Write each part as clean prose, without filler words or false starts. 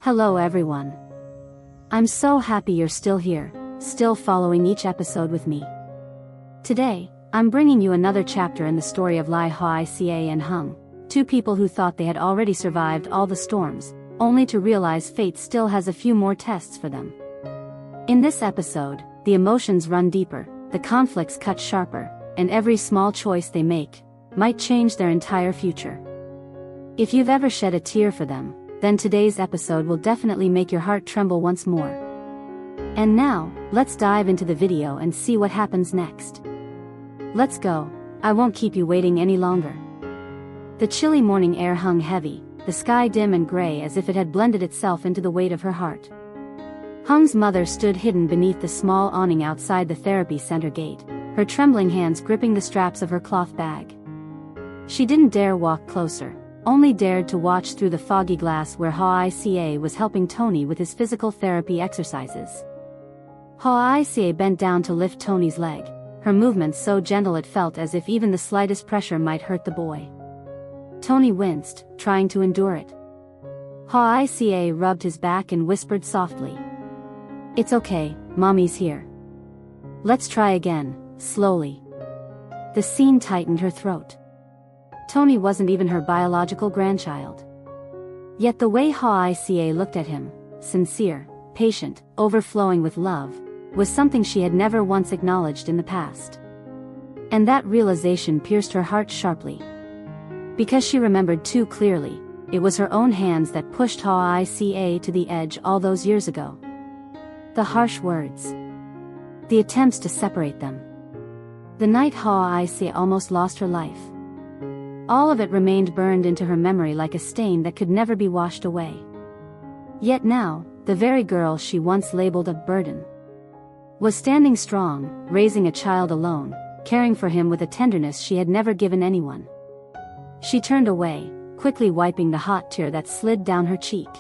Hello everyone. I'm so happy you're still here, still following each episode with me. Today, I'm bringing you another chapter in the story of Lythieuca and Hoai, two people who thought they had already survived all the storms, only to realize fate still has a few more tests for them. In this episode, the emotions run deeper, the conflicts cut sharper, and every small choice they make might change their entire future. If you've ever shed a tear for them, then today's episode will definitely make your heart tremble once more. And now, let's dive into the video and see what happens next. Let's go, I won't keep you waiting any longer. The chilly morning air hung heavy, the sky dim and gray as if it had blended itself into the weight of her heart. Hoai's mother stood hidden beneath the small awning outside the therapy center gate, her trembling hands gripping the straps of her cloth bag. She didn't dare walk closer, only dared to watch through the foggy glass where Hoai was helping Tony with his physical therapy exercises. Hoai bent down to lift Tony's leg, her movements so gentle it felt as if even the slightest pressure might hurt the boy. Tony winced, trying to endure it. Hoai rubbed his back and whispered softly, "It's okay, Mommy's here. Let's try again, slowly." The scene tightened her throat. Tony wasn't even her biological grandchild. Yet the way Hoai looked at him, sincere, patient, overflowing with love, was something she had never once acknowledged in the past. And that realization pierced her heart sharply. Because she remembered too clearly, it was her own hands that pushed Hoai to the edge all those years ago. The harsh words. The attempts to separate them. The night Hoai almost lost her life. All of it remained burned into her memory like a stain that could never be washed away. Yet now, the very girl she once labeled a burden was standing strong, raising a child alone, caring for him with a tenderness she had never given anyone. She turned away, quickly wiping the hot tear that slid down her cheek.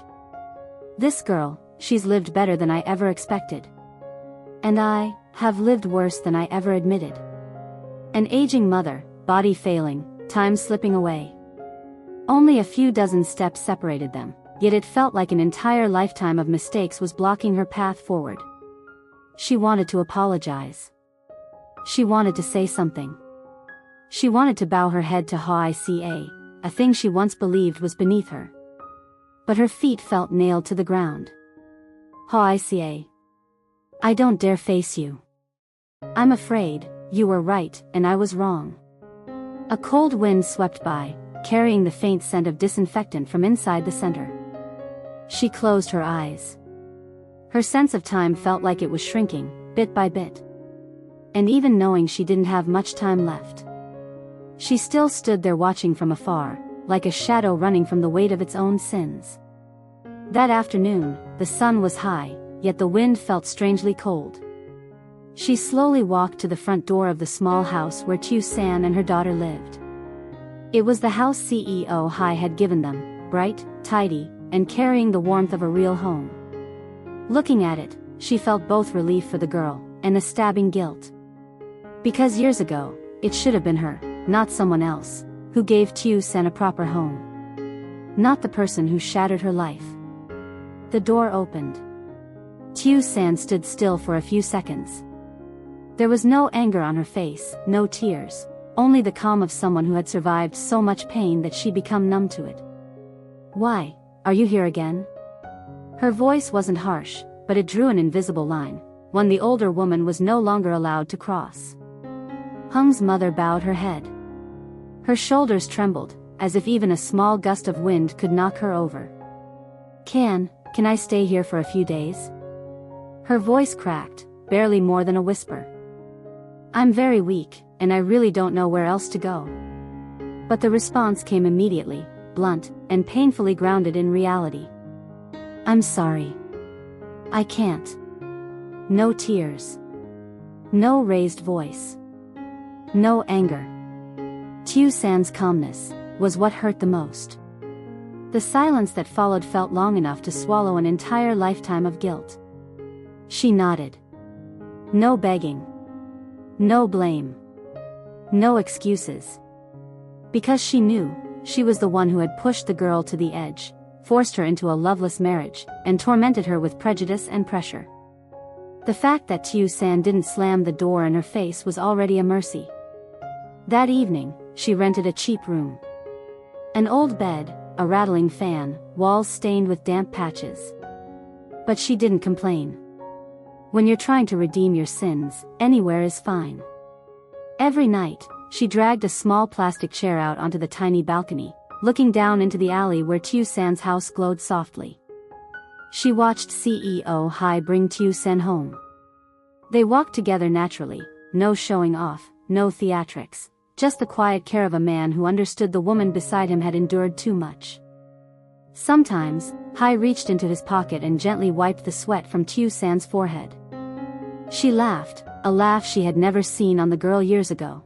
This girl, she's lived better than I ever expected. And I have lived worse than I ever admitted. An aging mother, body failing, time slipping away. Only a few dozen steps separated them, yet it felt like an entire lifetime of mistakes was blocking her path forward. She wanted to apologize. She wanted to say something. She wanted to bow her head to Hoai, a thing she once believed was beneath her. But her feet felt nailed to the ground. Hoai, I don't dare face you. I'm afraid, you were right, and I was wrong. A cold wind swept by, carrying the faint scent of disinfectant from inside the center. She closed her eyes. Her sense of time felt like it was shrinking, bit by bit. And even knowing she didn't have much time left, she still stood there watching from afar, like a shadow running from the weight of its own sins. That afternoon, the sun was high, yet the wind felt strangely cold. She slowly walked to the front door of the small house where tieu and her daughter lived. It was the house CEO Hoai had given them, bright, tidy, and carrying the warmth of a real home. Looking at it, she felt both relief for the girl, and a stabbing guilt. Because years ago, it should have been her, not someone else, who gave tieu a proper home. Not the person who shattered her life. The door opened. Tieu stood still for a few seconds. There was no anger on her face, no tears, only the calm of someone who had survived so much pain that she'd become numb to it. "Why, are you here again?" Her voice wasn't harsh, but it drew an invisible line, one the older woman was no longer allowed to cross. Hoai's mother bowed her head. Her shoulders trembled, as if even a small gust of wind could knock her over. Can I stay here for a few days?" Her voice cracked, barely more than a whisper. "I'm very weak, and I really don't know where else to go." But the response came immediately, blunt, and painfully grounded in reality. "I'm sorry. I can't." No tears. No raised voice. No anger. Tieu's calmness was what hurt the most. The silence that followed felt long enough to swallow an entire lifetime of guilt. She nodded. No begging. No blame. No excuses. Because she knew, she was the one who had pushed the girl to the edge, forced her into a loveless marriage, and tormented her with prejudice and pressure. The fact that Tieu San didn't slam the door in her face was already a mercy. That evening, she rented a cheap room. An old bed, a rattling fan, walls stained with damp patches. But she didn't complain. When you're trying to redeem your sins, anywhere is fine. Every night, she dragged a small plastic chair out onto the tiny balcony, looking down into the alley where Tieu San's house glowed softly. She watched CEO Hoai bring Tieu San home. They walked together naturally, no showing off, no theatrics, just the quiet care of a man who understood the woman beside him had endured too much. Sometimes, Hoai reached into his pocket and gently wiped the sweat from Tieu San's forehead. She laughed, a laugh she had never seen on the girl years ago.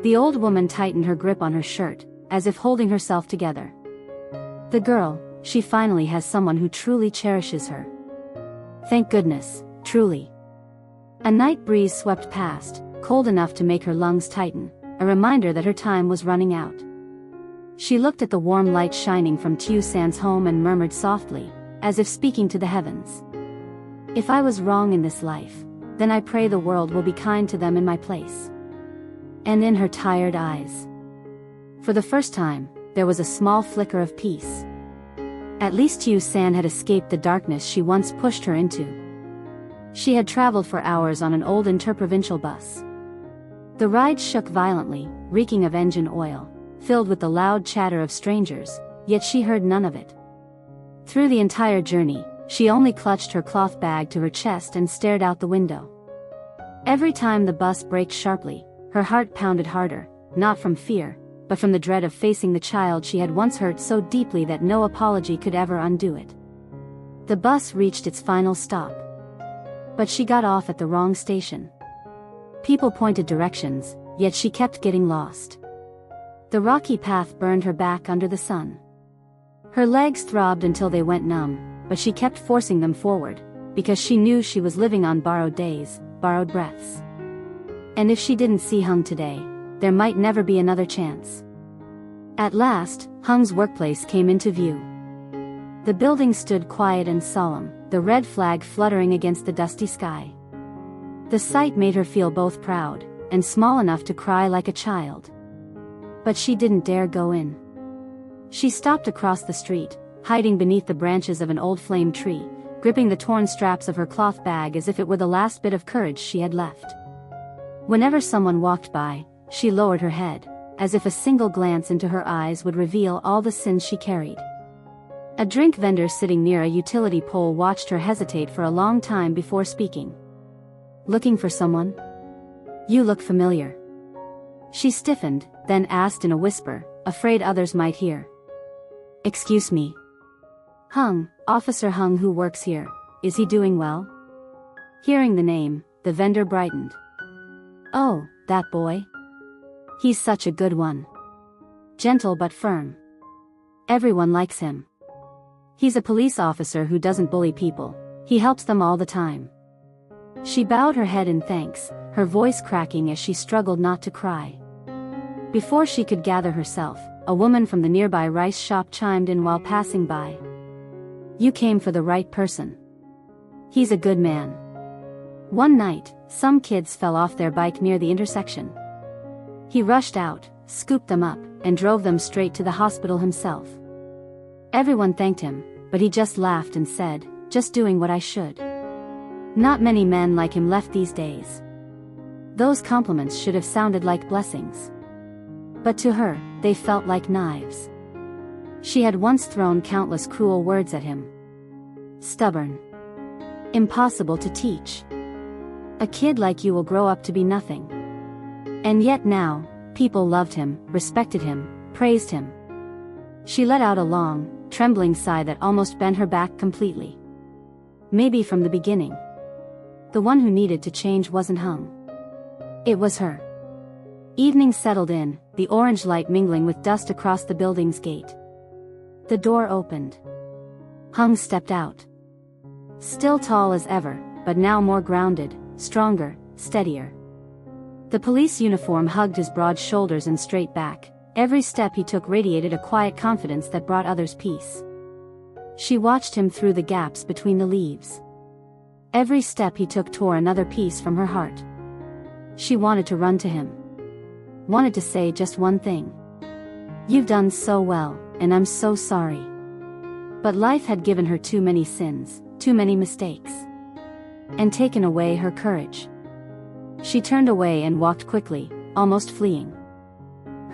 The old woman tightened her grip on her shirt, as if holding herself together. The girl, she finally has someone who truly cherishes her. Thank goodness, truly. A night breeze swept past, cold enough to make her lungs tighten, a reminder that her time was running out. She looked at the warm light shining from Tieu San's home and murmured softly, as if speaking to the heavens. If I was wrong in this life, then I pray the world will be kind to them in my place. And in her tired eyes, for the first time, there was a small flicker of peace. At least Tieu San had escaped the darkness she once pushed her into. She had traveled for hours on an old interprovincial bus. The ride shook violently, reeking of engine oil, filled with the loud chatter of strangers, yet she heard none of it. Through the entire journey, she only clutched her cloth bag to her chest and stared out the window. Every time the bus braked sharply, her heart pounded harder, not from fear, but from the dread of facing the child she had once hurt so deeply that no apology could ever undo it. The bus reached its final stop. But she got off at the wrong station. People pointed directions, yet she kept getting lost. The rocky path burned her back under the sun. Her legs throbbed until they went numb, but she kept forcing them forward, because she knew she was living on borrowed days, borrowed breaths. And if she didn't see Hung today, there might never be another chance. At last, Hung's workplace came into view. The building stood quiet and solemn, the red flag fluttering against the dusty sky. The sight made her feel both proud and small enough to cry like a child. But she didn't dare go in. She stopped across the street, hiding beneath the branches of an old flame tree, gripping the torn straps of her cloth bag as if it were the last bit of courage she had left. Whenever someone walked by, she lowered her head, as if a single glance into her eyes would reveal all the sins she carried. A drink vendor sitting near a utility pole watched her hesitate for a long time before speaking. Looking for someone? You look familiar. She stiffened, then asked in a whisper, afraid others might hear. Excuse me. Hung, Officer Hung who works here, is he doing well? Hearing the name, the vendor brightened. Oh, that boy? He's such a good one. Gentle but firm. Everyone likes him. He's a police officer who doesn't bully people, he helps them all the time. She bowed her head in thanks, her voice cracking as she struggled not to cry. Before she could gather herself, a woman from the nearby rice shop chimed in while passing by. You came for the right person. He's a good man. One night, some kids fell off their bike near the intersection. He rushed out, scooped them up, and drove them straight to the hospital himself. Everyone thanked him, but he just laughed and said, just doing what I should. Not many men like him left these days. Those compliments should have sounded like blessings. But to her, they felt like knives. She had once thrown countless cruel words at him. Stubborn. Impossible to teach. A kid like you will grow up to be nothing. And yet now, people loved him, respected him, praised him. She let out a long, trembling sigh that almost bent her back completely. Maybe from the beginning, the one who needed to change wasn't Hung. It was her. Evening settled in, the orange light mingling with dust across the building's gate. The door opened. Hung stepped out. Still tall as ever, but now more grounded, stronger, steadier. The police uniform hugged his broad shoulders and straight back. Every step he took radiated a quiet confidence that brought others peace. She watched him through the gaps between the leaves. Every step he took tore another piece from her heart. She wanted to run to him. Wanted to say just one thing. "You've done so well, and I'm so sorry." But life had given her too many sins, too many mistakes. And taken away her courage. She turned away and walked quickly, almost fleeing.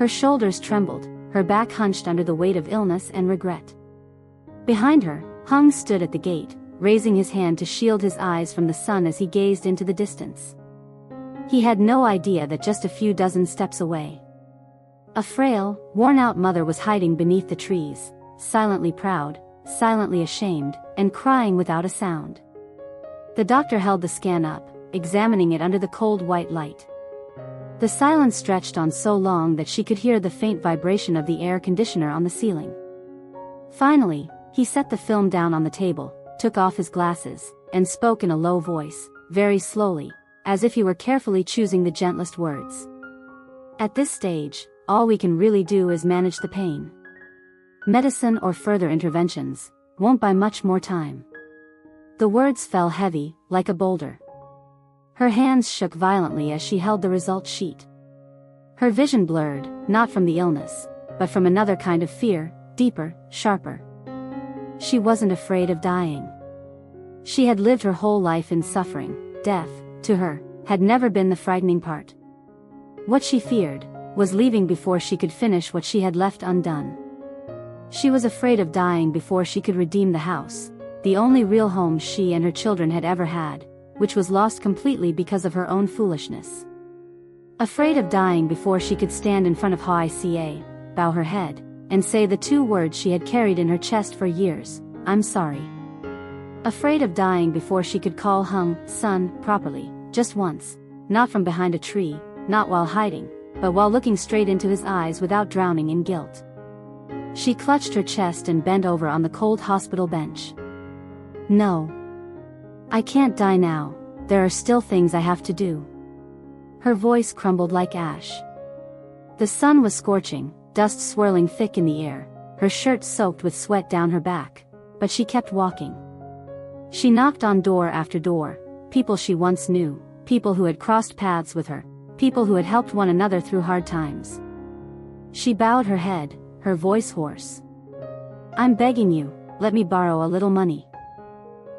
Her shoulders trembled, her back hunched under the weight of illness and regret. Behind her, Hung stood at the gate, raising his hand to shield his eyes from the sun as he gazed into the distance. He had no idea that just a few dozen steps away, a frail, worn-out mother was hiding beneath the trees, silently proud, silently ashamed, and crying without a sound. The doctor held the scan up, examining it under the cold white light. The silence stretched on so long that she could hear the faint vibration of the air conditioner on the ceiling. Finally, he set the film down on the table, took off his glasses, and spoke in a low voice, very slowly, as if he were carefully choosing the gentlest words. "At this stage, all we can really do is manage the pain. Medicine or further interventions won't buy much more time." The words fell heavy, like a boulder. Her hands shook violently as she held the result sheet. Her vision blurred, not from the illness, but from another kind of fear, deeper, sharper. She wasn't afraid of dying. She had lived her whole life in suffering. Death, to her, had never been the frightening part. What she feared was leaving before she could finish what she had left undone. She was afraid of dying before she could redeem the house, the only real home she and her children had ever had, which was lost completely because of her own foolishness. Afraid of dying before she could stand in front of Hoai, bow her head, and say the two words she had carried in her chest for years, "I'm sorry." Afraid of dying before she could call Hung, son, properly, just once, not from behind a tree, not while hiding, but while looking straight into his eyes without drowning in guilt. She clutched her chest and bent over on the cold hospital bench. "No. I can't die now, there are still things I have to do." Her voice crumbled like ash. The sun was scorching, dust swirling thick in the air, her shirt soaked with sweat down her back, but she kept walking. She knocked on door after door, people she once knew, people who had crossed paths with her, people who had helped one another through hard times. She bowed her head, her voice hoarse. "I'm begging you, let me borrow a little money.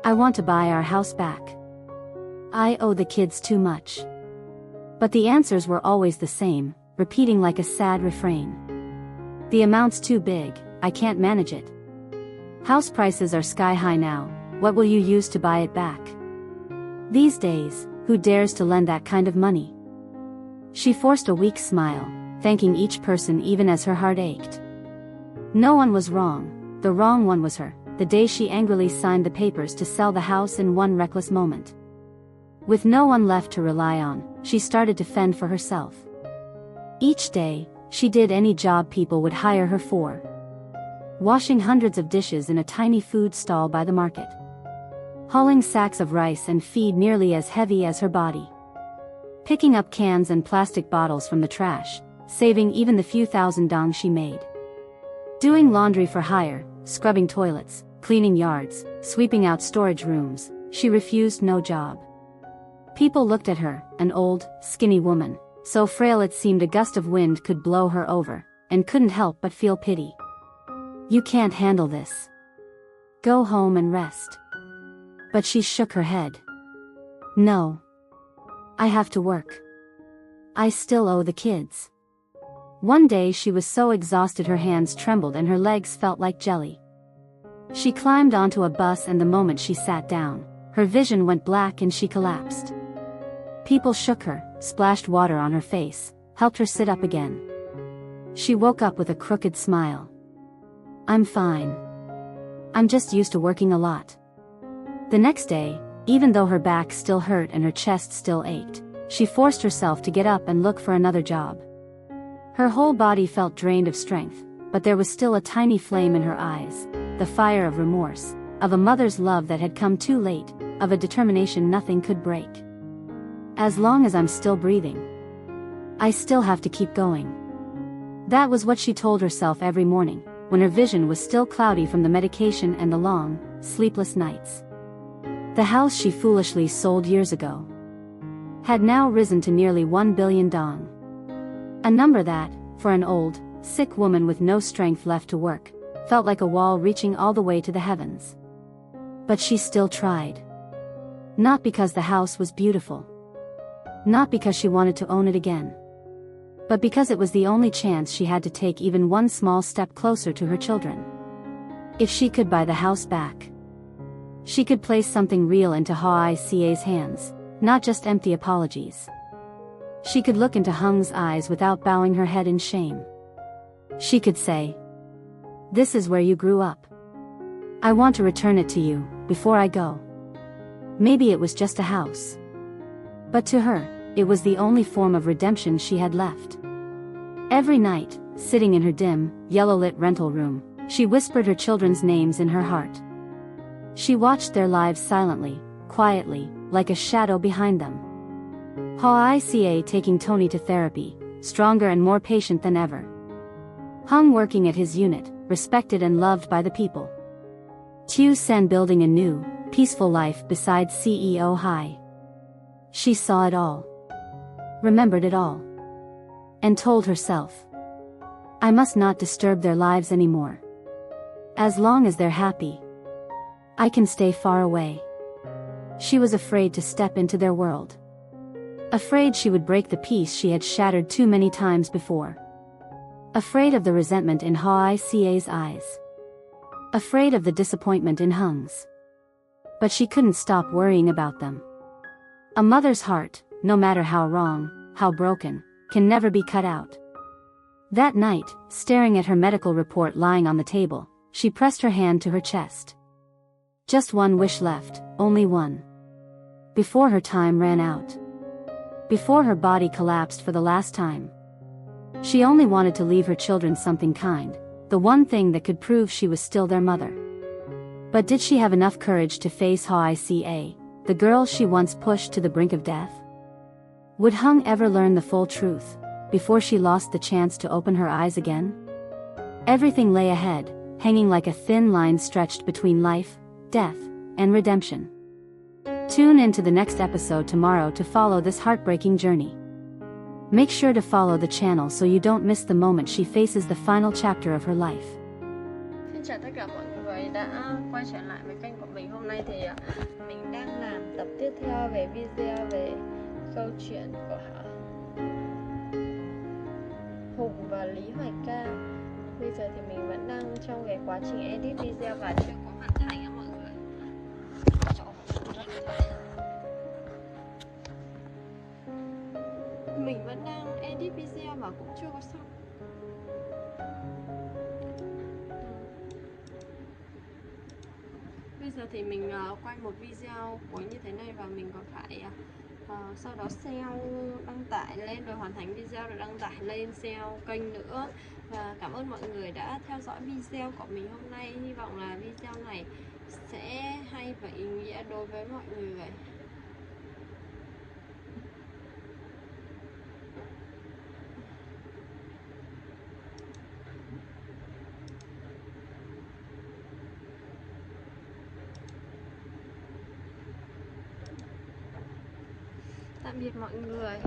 I want to buy our house back. I owe the kids too much." But the answers were always the same, repeating like a sad refrain. "The amount's too big, I can't manage it. House prices are sky high now, what will you use to buy it back? These days, who dares to lend that kind of money?" She forced a weak smile, thanking each person even as her heart ached. No one was wrong, the wrong one was her, the day she angrily signed the papers to sell the house in one reckless moment. With no one left to rely on, she started to fend for herself. Each day, she did any job people would hire her for. Washing hundreds of dishes in a tiny food stall by the market. Hauling sacks of rice and feed nearly as heavy as her body. Picking up cans and plastic bottles from the trash, saving even the few thousand dong she made. Doing laundry for hire, scrubbing toilets, cleaning yards, sweeping out storage rooms, she refused no job. People looked at her, an old, skinny woman, so frail it seemed a gust of wind could blow her over, and couldn't help but feel pity. "You can't handle this. Go home and rest." But she shook her head. "No. I have to work. I still owe the kids." One day she was so exhausted her hands trembled and her legs felt like jelly. She climbed onto a bus and the moment she sat down, her vision went black and she collapsed. People shook her, splashed water on her face, helped her sit up again. She woke up with a crooked smile. "I'm fine. I'm just used to working a lot." The next day, even though her back still hurt and her chest still ached, she forced herself to get up and look for another job. Her whole body felt drained of strength, but there was still a tiny flame in her eyes, the fire of remorse, of a mother's love that had come too late, of a determination nothing could break. "As long as I'm still breathing, I still have to keep going." That was what she told herself every morning, when her vision was still cloudy from the medication and the long, sleepless nights. The house she foolishly sold years ago had now risen to nearly 1 billion dong. A number that, for an old, sick woman with no strength left to work, felt like a wall reaching all the way to the heavens. But she still tried. Not because the house was beautiful. Not because she wanted to own it again. But because it was the only chance she had to take even one small step closer to her children. If she could buy the house back, she could place something real into Hoai's hands, not just empty apologies. She could look into Hung's eyes without bowing her head in shame. She could say, "This is where you grew up. I want to return it to you, before I go." Maybe it was just a house. But to her, it was the only form of redemption she had left. Every night, sitting in her dim, yellow-lit rental room, she whispered her children's names in her heart. She watched their lives silently, quietly, like a shadow behind them. Hoai taking Tony to therapy, stronger and more patient than ever. Hung working at his unit, respected and loved by the people. Tieu building a new, peaceful life beside CEO Hoai. She saw it all. Remembered it all. And told herself, "I must not disturb their lives anymore. As long as they're happy, I can stay far away." She was afraid to step into their world. Afraid she would break the peace she had shattered too many times before. Afraid of the resentment in Hoai's eyes. Afraid of the disappointment in Hung's. But she couldn't stop worrying about them. A mother's heart, no matter how wrong, how broken, can never be cut out. That night, staring at her medical report lying on the table, she pressed her hand to her chest. Just one wish left, only one. Before her time ran out. Before her body collapsed for the last time. She only wanted to leave her children something kind, the one thing that could prove she was still their mother. But did she have enough courage to face Hoai, the girl she once pushed to the brink of death? Would Hung ever learn the full truth, before she lost the chance to open her eyes again? Everything lay ahead, hanging like a thin line stretched between life, death, and redemption. Tune into the next episode tomorrow to follow this heartbreaking journey. Make sure to follow the channel so you don't miss the moment she faces the final chapter of her life. Xin chào tất cả mọi người đã quay trở lại với kênh của mình. Hôm nay thì mình đang làm tập tiếp theo về video về câu chuyện của Hùng và Lythieuca. Bây giờ thì mình vẫn đang trong cái quá trình edit video và chưa có hoàn thành á mọi người. Mình vẫn đang edit video mà cũng chưa có xong. Bây giờ thì mình quay một video cuối như thế này và mình còn phải sau đó SEO đăng tải lên rồi hoàn thành video rồi đăng tải lên SEO kênh nữa. Và cảm ơn mọi người đã theo dõi video của mình hôm nay. Hy vọng là video này sẽ hay và ý nghĩa đối với mọi người. Tạm biệt mọi người.